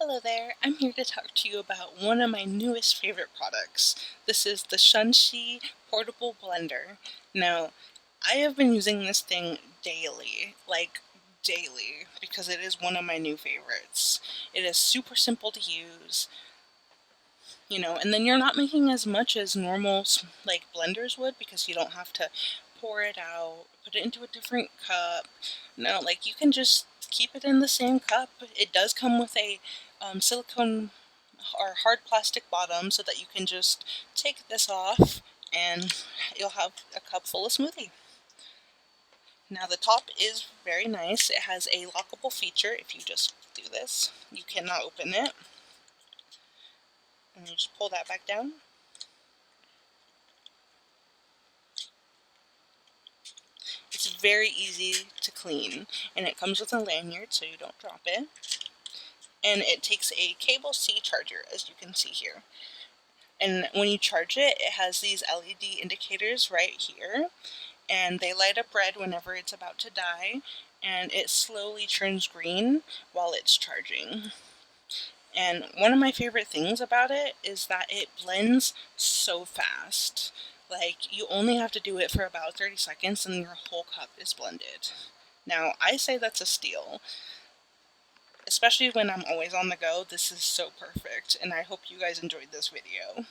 Hello there, I'm here to talk to you about one of my newest favorite products. This is the Shunshi portable blender. Now, I have been using this thing daily, because it is one of my new favorites. It is super simple to use, and then you're not making as much as normal blenders would because you don't have to pour it out, put it into a different cup. No, you can just keep it in the same cup. It does come with a silicone or hard plastic bottom so that you can just take this off and you'll have a cup full of smoothie. Now the top is very nice. It has a lockable feature. If you just do this, you cannot open it. And you just pull that back down. It's very easy to clean, and it comes with a lanyard so you don't drop it. And it takes a cable C charger, as you can see here. And when you charge it, it has these LED indicators right here, and they light up red whenever it's about to die, and it slowly turns green while it's charging. And one of my favorite things about it is that it blends so fast. You only have to do it for about 30 seconds and your whole cup is blended. Now, I say that's a steal. Especially when I'm always on the go, this is so perfect, and I hope you guys enjoyed this video.